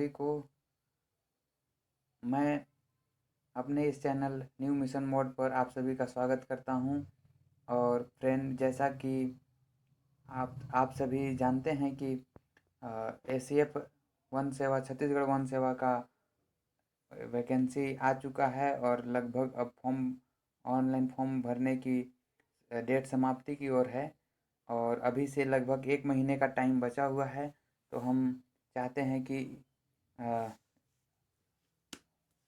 सभी को। मैं अपने इस चैनल न्यू मिशन मोड पर आप सभी का स्वागत करता हूं। और फ्रेंड, जैसा कि आप सभी जानते हैं कि एसीएफ वन सेवा, छत्तीसगढ़ वन सेवा का वैकेंसी आ चुका है और लगभग अब ऑनलाइन फॉर्म भरने की डेट समाप्ति की ओर है। और अभी से लगभग 1 महीने का टाइम बचा हुआ है। तो चाहते हैं कि अ,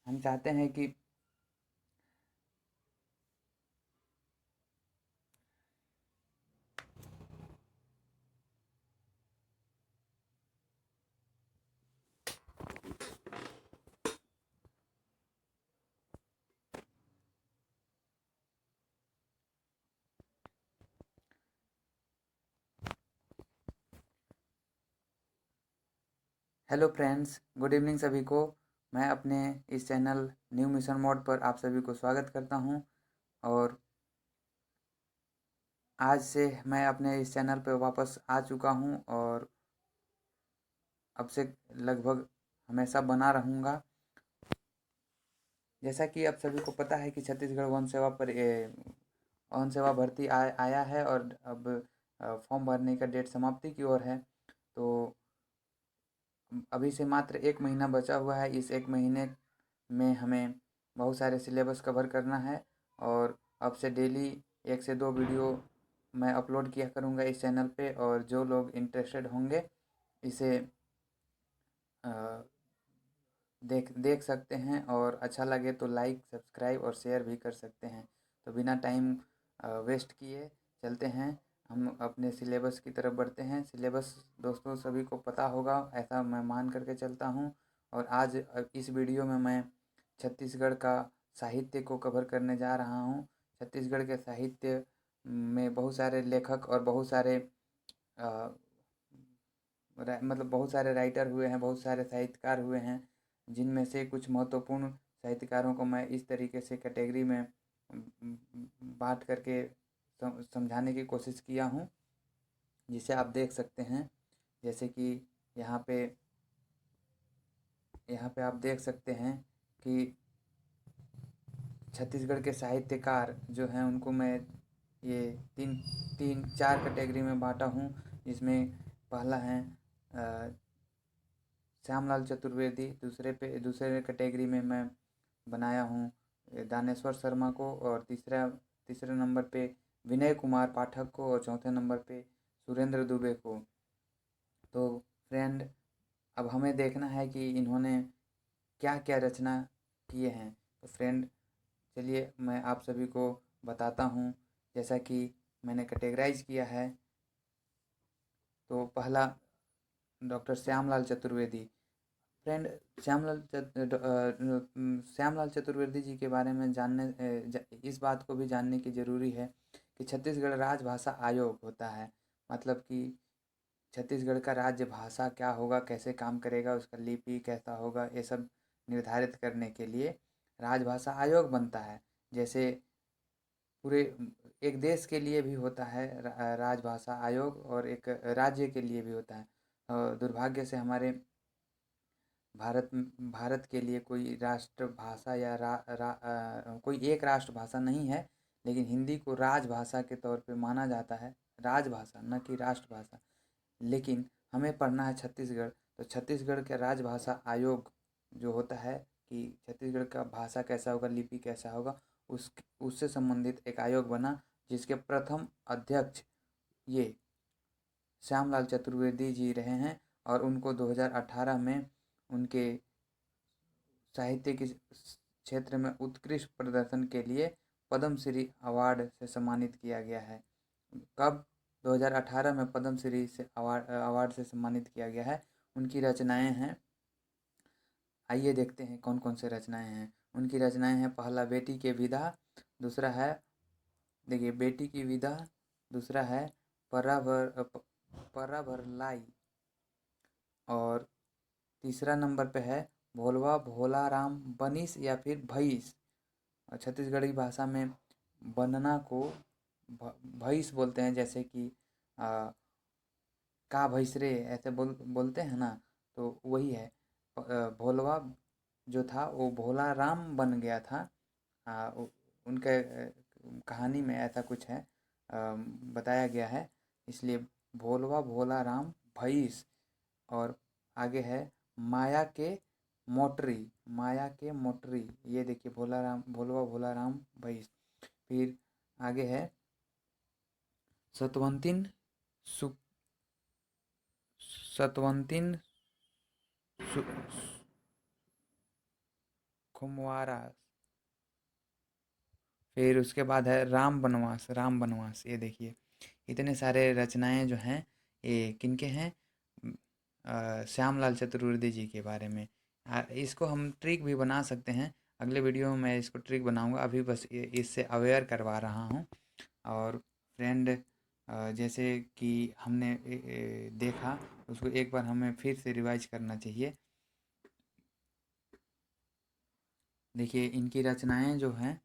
हम चाहते हैं कि हेलो फ्रेंड्स, गुड इवनिंग सभी को। मैं अपने इस चैनल न्यू मिशन मोड पर आप सभी को स्वागत करता हूं। और आज से मैं अपने इस चैनल पर वापस आ चुका हूं और अब से लगभग हमेशा बना रहूँगा। जैसा कि आप सभी को पता है कि छत्तीसगढ़ वन सेवा पर वन सेवा भर्ती आया है और अब फॉर्म भरने का डेट समाप्ति की ओर है। तो अभी से मात्र 1 महीना बचा हुआ है। इस 1 महीने में हमें बहुत सारे सिलेबस कवर करना है और अब से डेली 1 से 2 वीडियो मैं अपलोड किया करूँगा इस चैनल पे। और जो लोग इंटरेस्टेड होंगे इसे अ, देख देख सकते हैं और अच्छा लगे तो लाइक, सब्सक्राइब और शेयर भी कर सकते हैं। तो बिना टाइम वेस्ट किए चलते हैं, हम अपने सिलेबस की तरफ बढ़ते हैं। सिलेबस दोस्तों सभी को पता होगा, ऐसा मैं मान करके चलता हूँ। और आज इस वीडियो में मैं छत्तीसगढ़ का साहित्य को कवर करने जा रहा हूँ। छत्तीसगढ़ के साहित्य में बहुत सारे लेखक और बहुत सारे अ, मतलब बहुत सारे राइटर हुए हैं, बहुत सारे साहित्यकार हुए हैं। जिनमें से कुछ महत्वपूर्ण साहित्यकारों को मैं इस तरीके से कैटेगरी में बांट करके समझाने की कोशिश किया हूँ, जिसे आप देख सकते हैं। जैसे कि यहाँ पे यहाँ पे आप देख सकते हैं कि छत्तीसगढ़ के साहित्यकार जो हैं उनको मैं ये तीन तीन चार कैटेगरी में बांटा हूँ। जिसमें पहला है श्यामलाल चतुर्वेदी। दूसरे कैटेगरी में मैं बनाया हूँ दानेश्वर शर्मा को। और तीसरे नंबर पे विनय कुमार पाठक को और चौथे नंबर पे सुरेंद्र दुबे को। तो फ्रेंड, अब हमें देखना है कि इन्होंने क्या क्या रचना किए हैं। तो फ्रेंड, चलिए मैं आप सभी को बताता हूँ। जैसा कि मैंने कैटेगराइज किया है, तो पहला डॉक्टर श्यामलाल चतुर्वेदी। फ्रेंड, श्यामलाल चतुर्वेदी जी के बारे में इस बात को भी जानने की ज़रूरी है कि छत्तीसगढ़ राजभाषा आयोग होता है। मतलब कि छत्तीसगढ़ का राज्य भाषा क्या होगा, कैसे काम करेगा, उसका लिपि कैसा होगा, ये सब निर्धारित करने के लिए राजभाषा आयोग बनता है। जैसे पूरे एक देश के लिए भी होता है राजभाषा आयोग, और एक राज्य के लिए भी होता है। दुर्भाग्य से हमारे भारत के लिए कोई राष्ट्रभाषा या कोई एक राष्ट्रभाषा नहीं है। लेकिन हिंदी को राजभाषा के तौर पे माना जाता है, राजभाषा न कि राष्ट्रभाषा। लेकिन हमें पढ़ना है छत्तीसगढ़, तो छत्तीसगढ़ के राजभाषा आयोग जो होता है कि छत्तीसगढ़ का भाषा कैसा होगा, लिपि कैसा होगा, उससे संबंधित एक आयोग बना, जिसके प्रथम अध्यक्ष ये श्यामलाल चतुर्वेदी जी रहे हैं। और उनको 2018 में उनके साहित्य के क्षेत्र में उत्कृष्ट प्रदर्शन के लिए पद्म श्री अवार्ड से सम्मानित किया गया है। कब? 2018 में पद्म श्री से अवार्ड से सम्मानित किया गया है। उनकी रचनाएं हैं, आइए देखते हैं कौन कौन से रचनाएं हैं उनकी। रचनाएं हैं, पहला बेटी के विदा, दूसरा है, देखिए, बेटी की विदा, दूसरा है पराभर लाई, और तीसरा नंबर पे है भोलवा भोला राम बनिस या फिर भईस। और छत्तीसगढ़ी भाषा में बनना को भईस बोलते हैं। जैसे कि का भईस रे, ऐसे बोलते हैं ना, तो वही है। भोलवा जो था वो भोला राम बन गया था। उनके कहानी में ऐसा कुछ है, बताया गया है, इसलिए भोलवा भोला राम भईस। और आगे है माया के मोटरी, माया के मोटरी, ये देखिए भोलवा भोला राम भईस। फिर आगे है सतवंतिन सु सतवंतिन सु, खुमवारा। फिर उसके बाद है राम बनवास, राम बनवास, ये देखिए इतने सारे रचनाएं जो हैं ये किनके हैं, श्यामलाल चतुर्वेदी जी के बारे में। इसको हम ट्रिक भी बना सकते हैं, अगले वीडियो में मैं इसको ट्रिक बनाऊंगा, अभी बस इससे अवेयर करवा रहा हूँ। और फ्रेंड जैसे कि हमने देखा उसको एक बार हमें फिर से रिवाइज करना चाहिए। देखिए इनकी रचनाएं जो हैं,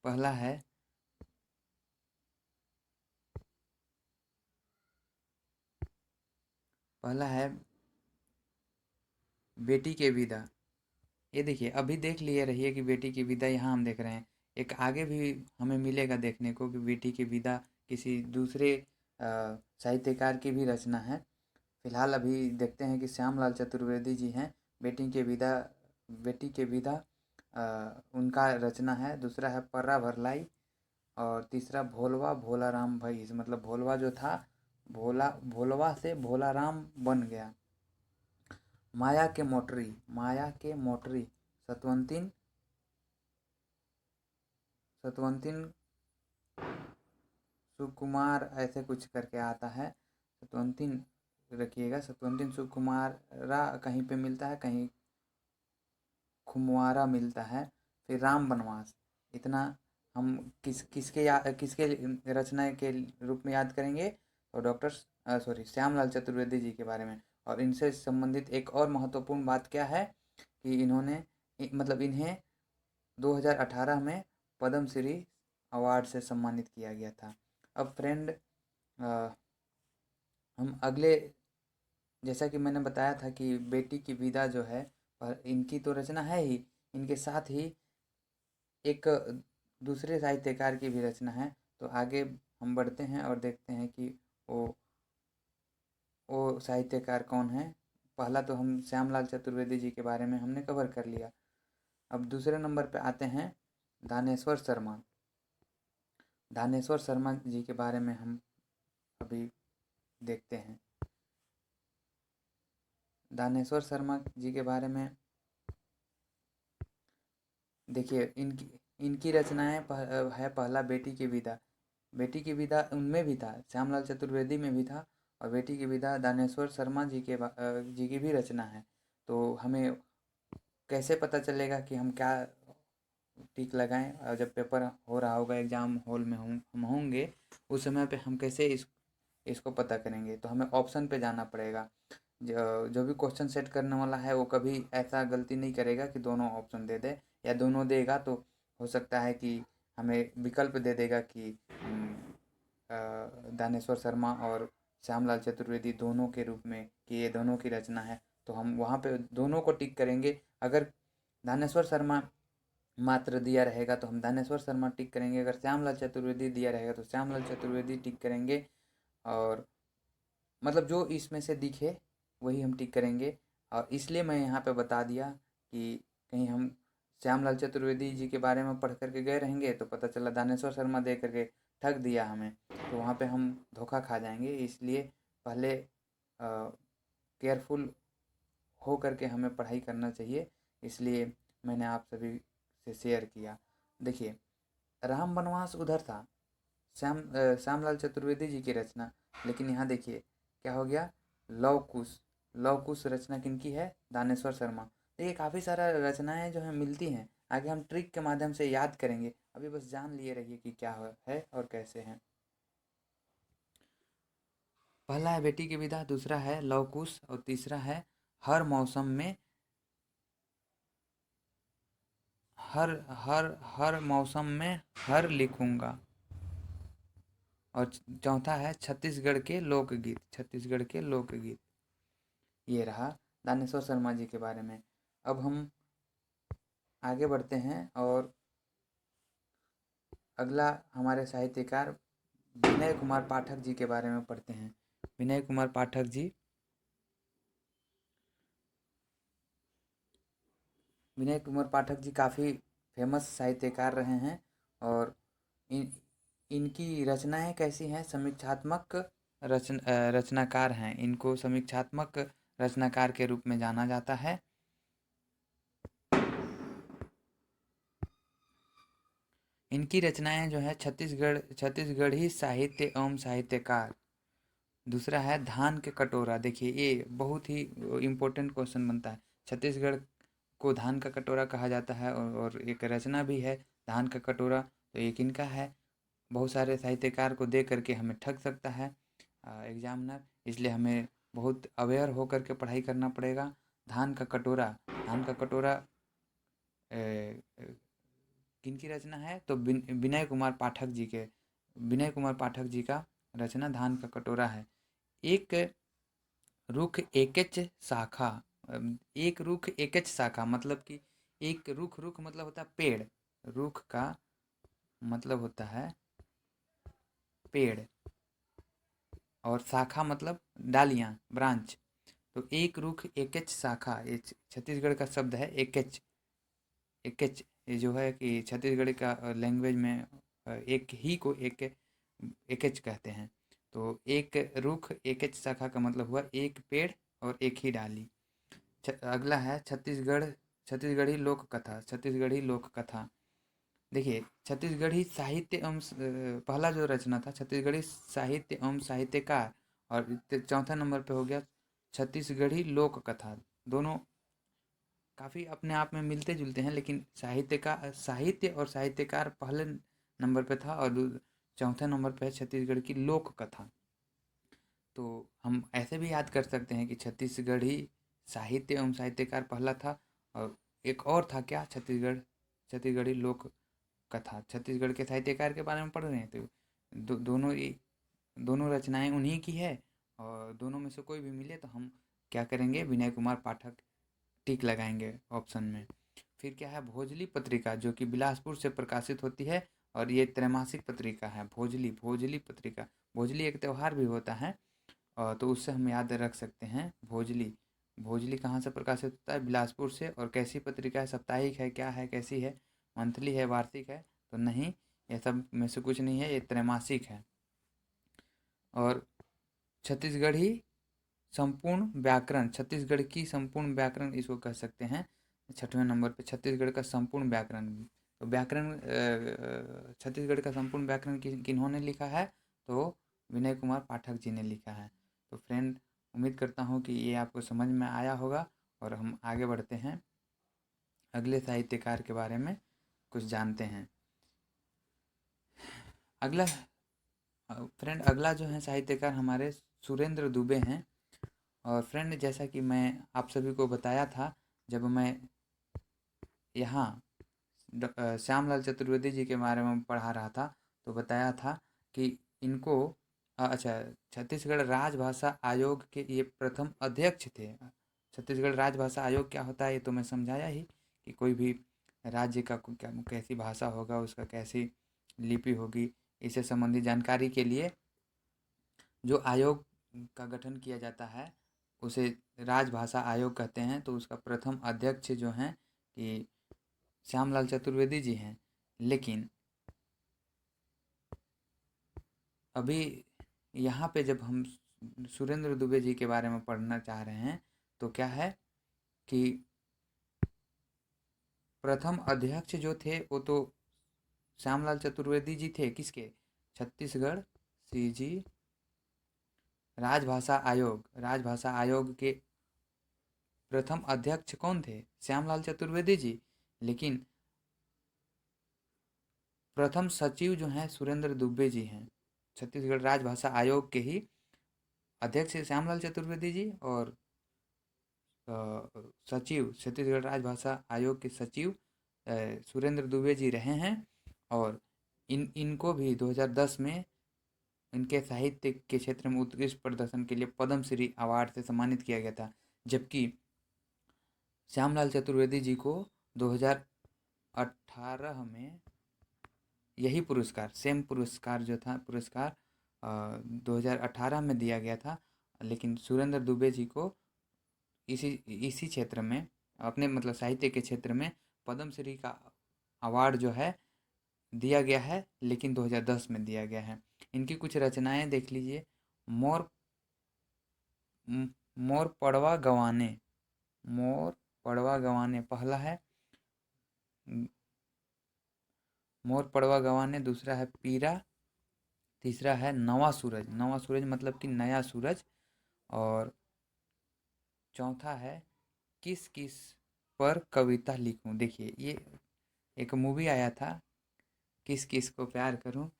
पहला है पहला है बेटी के विदा। ये देखिए अभी देख लिए रहिए कि बेटी की विदा यहाँ हम देख रहे हैं, एक आगे भी हमें मिलेगा देखने को कि बेटी की विदा किसी दूसरे साहित्यकार की भी रचना है। फिलहाल अभी देखते हैं कि श्यामलाल चतुर्वेदी जी हैं, बेटी के विदा उनका रचना है। दूसरा है पर्रा भरलाई, और तीसरा भोलवा भोला राम भईस, मतलब भोलवा जो था भोलवा से भोला राम बन गया। माया के मोटरी सतवंतिन सतवंतिन सुकुमार, ऐसे कुछ करके आता है। सतवंतिन रखिएगा, सतवंतिन सुकुमारा कहीं पे मिलता है, कहीं खुमवारा मिलता है। फिर राम बनवास, इतना हम किसके रचना के रूप में याद करेंगे, तो श्यामलाल चतुर्वेदी जी के बारे में। और इनसे संबंधित एक और महत्वपूर्ण बात क्या है कि मतलब इन्हें 2018 में पद्म श्री अवार्ड से सम्मानित किया गया था। अब फ्रेंड हम अगले, जैसा कि मैंने बताया था कि बेटी की विदा जो है, पर इनकी तो रचना है ही, इनके साथ ही एक दूसरे साहित्यकार की भी रचना है। तो आगे हम बढ़ते हैं और देखते हैं कि वो वो साहित्यकार कौन है। पहला तो हम श्यामलाल चतुर्वेदी जी के बारे में हमने कवर कर लिया। अब दूसरे नंबर पे आते हैं दानेश्वर शर्मा। दानेश्वर शर्मा जी के बारे में हम अभी देखते हैं। दानेश्वर शर्मा जी के बारे में देखिए इनकी इनकी रचनाएं है पहला बेटी की विदा। बेटी की विदा उनमें भी था, श्यामलाल चतुर्वेदी में भी था, और बेटी की विदा दानेश्वर शर्मा जी की भी रचना है। तो हमें कैसे पता चलेगा कि हम क्या टिक लगाएं, और जब पेपर हो रहा होगा, एग्ज़ाम हॉल में हम होंगे, उस समय पे हम कैसे इसको पता करेंगे, तो हमें ऑप्शन पे जाना पड़ेगा। जो भी क्वेश्चन सेट करने वाला है वो कभी ऐसा गलती नहीं करेगा कि दोनों ऑप्शन दे दे, या दोनों देगा तो हो सकता है कि हमें विकल्प दे देगा कि दानेश्वर शर्मा और श्यामलाल चतुर्वेदी दोनों के रूप में, कि ये दोनों की रचना है, तो हम वहाँ पे दोनों को टिक करेंगे। अगर दानेश्वर शर्मा मात्र दिया रहेगा तो हम दानेश्वर शर्मा टिक करेंगे, अगर श्यामलाल चतुर्वेदी दिया रहेगा तो श्यामलाल चतुर्वेदी टिक करेंगे। और मतलब जो इसमें से दिखे वही हम टिक करेंगे। और इसलिए मैं यहाँ पे बता दिया कि कहीं हम श्यामलाल चतुर्वेदी जी के बारे में पढ़ करके गए रहेंगे तो पता चला दानेश्वर शर्मा दे करके ठग दिया हमें, तो वहाँ पे हम धोखा खा जाएंगे। इसलिए पहले केयरफुल हो करके हमें पढ़ाई करना चाहिए, इसलिए मैंने आप सभी से शेयर किया। देखिए राम बनवास उधर था, श्यामलाल चतुर्वेदी जी की रचना, लेकिन यहाँ देखिए क्या हो गया, लव कुश। लव कुश रचना किनकी है, दानेश्वर शर्मा। देखिए काफ़ी सारा रचनाएं जो हैं मिलती हैं, आगे हम ट्रिक के माध्यम से याद करेंगे, अभी बस जान लिए रहिए कि क्या है और कैसे हैं। पहला है बेटी की विदा, दूसरा है लव कुश, और तीसरा है हर मौसम में हर मौसम में हर लिखूंगा, और चौथा है छत्तीसगढ़ के लोकगीत, छत्तीसगढ़ के लोकगीत। ये रहा दानेश्वर शर्मा जी के बारे में। अब हम आगे बढ़ते हैं और अगला हमारे साहित्यकार विनय कुमार पाठक जी के बारे में पढ़ते हैं। विनय कुमार पाठक जी, विनय कुमार पाठक जी काफ़ी फेमस साहित्यकार रहे हैं और इन इनकी रचनाएं कैसी हैं, समीक्षात्मक रचनाकार हैं। इनको समीक्षात्मक रचनाकार के रूप में जाना जाता है। इनकी रचनाएं जो है छत्तीसगढ़ी साहित्य एवं साहित्यकार। दूसरा है धान के कटोरा। देखिए ये बहुत ही इम्पोर्टेंट क्वेश्चन बनता है। छत्तीसगढ़ को धान का कटोरा कहा जाता है और एक रचना भी है धान का कटोरा। तो ये किनका है? बहुत सारे साहित्यकार को देख करके हमें ठग सकता है एग्जामिनर, इसलिए हमें बहुत अवेयर होकर के पढ़ाई करना पड़ेगा। धान का कटोरा, धान का कटोरा किनकी रचना है? तो विनय कुमार पाठक जी के, विनय कुमार पाठक जी का रचना धान का कटोरा है। एक रुख एकच शाखा, एक रुख एकच शाखा मतलब कि एक रुख, रुख मतलब होता है पेड़, रुख का मतलब होता है पेड़ और शाखा मतलब डालियाँ, ब्रांच। तो एक रुख एकच शाखा, ये छत्तीसगढ़ का शब्द है एकच। एकच ये जो है कि छत्तीसगढ़ का लैंग्वेज में एक ही को एक एकच कहते हैं। तो एक रुख एकच शाखा का मतलब हुआ एक पेड़ और एक ही डाली। अगला है छत्तीसगढ़ी लोक कथा। छत्तीसगढ़ी लोक कथा, देखिए छत्तीसगढ़ी साहित्य एवं पहला जो रचना था छत्तीसगढ़ी साहित्य एवं साहित्यकार, और चौथा नंबर पे हो गया छत्तीसगढ़ी लोक कथा। दोनों काफ़ी अपने आप में मिलते जुलते हैं, लेकिन साहित्य और साहित्यकार पहले नंबर पे था और चौथे नंबर पे है छत्तीसगढ़ की लोक कथा। तो हम ऐसे भी याद कर सकते हैं कि छत्तीसगढ़ी साहित्य एवं साहित्यकार पहला था और एक और था क्या, छत्तीसगढ़ी लोक कथा। छत्तीसगढ़ के साहित्यकार के बारे में पढ़ रहे हैं तो दोनों रचनाएं उन्हीं की है और दोनों में से कोई भी मिले तो हम क्या करेंगे, विनय कुमार पाठक टिक लगाएंगे ऑप्शन में। फिर क्या है, भोजली पत्रिका, जो कि बिलासपुर से प्रकाशित होती है और ये त्रैमासिक पत्रिका है। भोजली पत्रिका, भोजली एक त्यौहार भी होता है और तो उससे हम याद रख सकते हैं भोजली। भोजली कहाँ से प्रकाशित होता है? बिलासपुर से। और कैसी पत्रिका है? साप्ताहिक है, क्या है, कैसी है, मंथली है, वार्षिक है? तो नहीं, ये सब में से कुछ नहीं है, ये त्रैमासिक है। और छत्तीसगढ़ी संपूर्ण व्याकरण, छत्तीसगढ़ की संपूर्ण व्याकरण इसको कह सकते हैं। छठवें नंबर पे छत्तीसगढ़ का संपूर्ण व्याकरण। तो व्याकरण छत्तीसगढ़ का संपूर्ण व्याकरण किन्होंने लिखा है? तो विनय कुमार पाठक जी ने लिखा है। तो फ्रेंड, उम्मीद करता हूँ कि ये आपको समझ में आया होगा और हम आगे बढ़ते हैं, अगले साहित्यकार के बारे में कुछ जानते हैं। अगला फ्रेंड, अगला जो है साहित्यकार हमारे सुरेंद्र दुबे हैं। और फ्रेंड, जैसा कि मैं आप सभी को बताया था जब मैं यहाँ श्यामलाल चतुर्वेदी जी के बारे में पढ़ा रहा था, तो बताया था कि इनको अच्छा, छत्तीसगढ़ राजभाषा आयोग के ये प्रथम अध्यक्ष थे। छत्तीसगढ़ राजभाषा आयोग क्या होता है ये तो मैं समझाया ही, कि कोई भी राज्य का क्या कैसी भाषा होगा, उसका कैसी लिपि होगी, इससे संबंधित जानकारी के लिए जो आयोग का गठन किया जाता है उसे राजभाषा आयोग कहते हैं। तो उसका प्रथम अध्यक्ष जो हैं कि श्यामलाल चतुर्वेदी जी हैं। लेकिन अभी यहाँ पे जब हम सुरेंद्र दुबे जी के बारे में पढ़ना चाह रहे हैं तो क्या है कि प्रथम अध्यक्ष जो थे वो तो श्यामलाल चतुर्वेदी जी थे, किसके? छत्तीसगढ़ सीजी राजभाषा आयोग के प्रथम अध्यक्ष कौन थे? श्यामलाल चतुर्वेदी जी। लेकिन प्रथम सचिव जो हैं सुरेंद्र दुबे जी हैं। छत्तीसगढ़ राजभाषा आयोग के ही अध्यक्ष श्यामलाल चतुर्वेदी जी और सचिव, छत्तीसगढ़ राजभाषा आयोग के सचिव सुरेंद्र दुबे जी रहे हैं। और इनको भी 2010 में इनके साहित्य के क्षेत्र में उत्कृष्ट प्रदर्शन के लिए पद्मश्री अवार्ड से सम्मानित किया गया था। जबकि श्यामलाल चतुर्वेदी जी को 2018 में यही पुरस्कार, सेम पुरस्कार जो था, पुरस्कार 2018 में दिया गया था। लेकिन सुरेंद्र दुबे जी को इसी इसी क्षेत्र में, अपने मतलब साहित्य के क्षेत्र में पद्मश्री का अवार्ड जो है दिया गया है, लेकिन 2010 में दिया गया है। इनकी कुछ रचनाएं देख लीजिए। मोर मोर पड़वा गवाने, मोर पड़वा गवाने पहला है। मोर पड़वा गवाने, दूसरा है पीरा, तीसरा है नवा सूरज, नवा सूरज मतलब कि नया सूरज, और चौथा है किस किस पर कविता लिखूं। देखिए ये एक मूवी आया था, किस किस को प्यार करूं,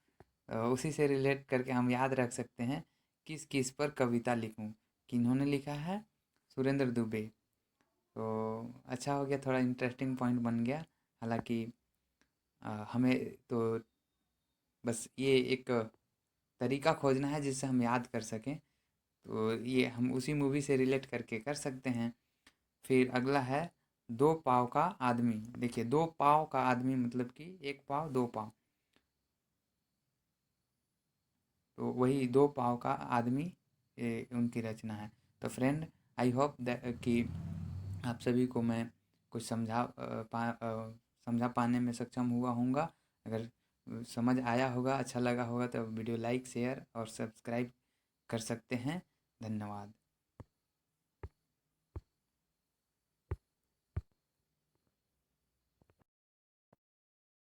उसी से रिलेट करके हम याद रख सकते हैं किस किस पर कविता लिखूं। किन्होंने लिखा है? सुरेंद्र दुबे। तो अच्छा हो गया, थोड़ा इंटरेस्टिंग पॉइंट बन गया। हालांकि हमें तो बस ये एक तरीका खोजना है जिससे हम याद कर सकें, तो ये हम उसी मूवी से रिलेट करके कर सकते हैं। फिर अगला है दो पाँव का आदमी। देखिए, दो पाँव का आदमी मतलब कि एक पाँव दो पाँव, तो वही दो पाँव का आदमी, ये उनकी रचना है। तो फ्रेंड, आई होप कि आप सभी को मैं कुछ समझा पाने में सक्षम हुआ हूँगा। अगर समझ आया होगा, अच्छा लगा होगा, तो वीडियो लाइक, शेयर और सब्सक्राइब कर सकते हैं। धन्यवाद।